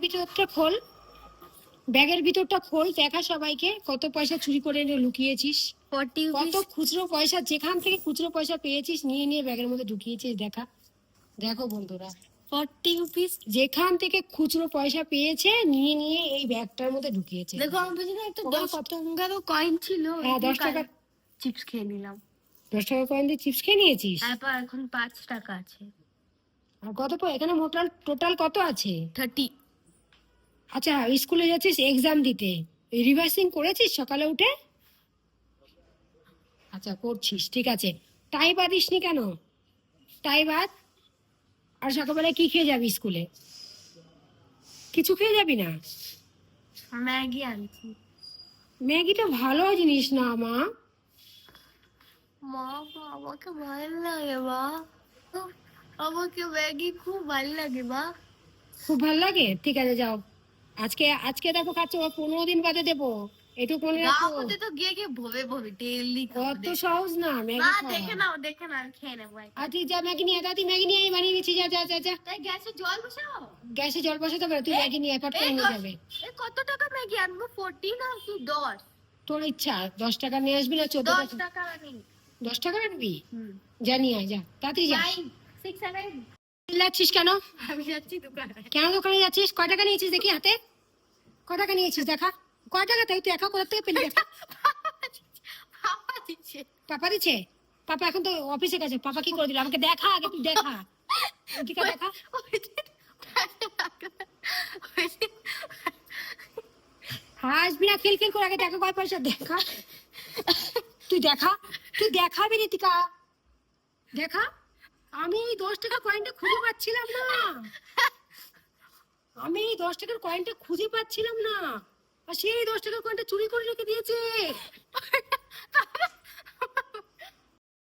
ভিতরটা খোল, ব্যাগের ভিতরটা খোল, দেখা সবাইকে কত পয়সা চুরি করে লুকিয়েছিস। 40 কত rupees। খুচরো পয়সা, যেখান থেকে খুচরো পয়সা পেয়েছিস নিয়ে নিয়ে ব্যাগের মধ্যে ঢুকিয়েছিস। দেখা, দেখো বন্ধুরা, 40 rupees। যেখান থেকে খুচরো পয়সা পেয়েছে নিয়ে নিয়ে এই ব্যাগটার মধ্যে ঢুকিয়েছে। দেখো আমার পেছনে একটা ওখানে 10 কত টাকারও কয়েন ছিল। হ্যাঁ 10 টাকা, চিপস খেয়ে নিলাম। 10 টাকা কয়েন দিয়ে চিপস খেয়ে নিয়েছিস। তারপর এখন 5 টাকা আছে। আর কত এখানে টোটাল কত আছে? 30। আচ্ছা, স্কুলে যাচ্ছিস এক্সাম দিতে, রিভার্সিং করেছিস সকালে উঠে? আচ্ছা করছিস, ঠিক আছে। টাই বাঁধিসনি কেন? টাই বাঁধ। আর সকালবেলা কি খেয়ে যাবি স্কুলে? কিছু খেয়ে যাবি না? ম্যাগি আনছি। ম্যাগিটা ভালো জিনিস না মা। মা, আমাকে ভালো লাগে মা, আমাকে ম্যাগি খুব ভালো লাগে মা। খুব ভালো লাগে, ঠিক আছে যাও। আজকে আজকে দেখো খাচ্ছ, 15 দিন বাদে দেবো, একটু মনে রাখো। গাঁওতে তো গিয়ে গিয়ে ভবে ভবে ডেইলি কত সহজ না ম্যাগি মা। খাওয়া। দেখে নাও খেয়ে নেবো। আর তুই যা ম্যাগি নিয়ে, তুই ম্যাগি নিয়ে বানিয়ে দিচ্ছি, যা যা যা যা। তাই গ্যাসে জল বসাও। গ্যাসে জল বসাতে হবে, তুই ম্যাগি নিয়ে ফট করে নিয়ে যাবে। কত টাকা ম্যাগি আনবো? 40 না কি 10? তোর ইচ্ছা, 10 টাকা নিয়ে আসবি না 14 10 টাকা? টাকা আনি। 10 টাকা আনবি? যা নিয়ে আয়, যা তাড়াতাড়ি যা। 9, 6, 7। চিল্লাচ্ছিস কেন? আমি যাচ্ছি দোকানে। কেন দোকানে যাচ্ছিস? কয় টাকা নিয়েছিস দেখি হাতে? কয় টাকা নিয়েছিস দেখা? কয় টাকা? তাই তুই একা কোথা থেকে পেলি দেখা? পাপা দিচ্ছে। পাপা দিচ্ছে? পাপা এখন তো অফিসে গেছে, পাপা কি করে দিল আমাকে দেখা, আগে তুই দেখা। ঠিক আছে দেখা। হাসবি না, খিলখিল করে, আগে দেখা কয় পয়সা দেখা। তুই দেখা, তুই দেখাবি ঋতিকা, দেখা। আমি এই 10 টাকা কয়েনটা খুঁজে পাচ্ছিলাম না, আমি এই 10 টাকার কয়েনটা খুঁজে পাচ্ছিলাম না, আর সেই 10 টাকার কয়েনটা চুরি করে রেখে দিয়েছে।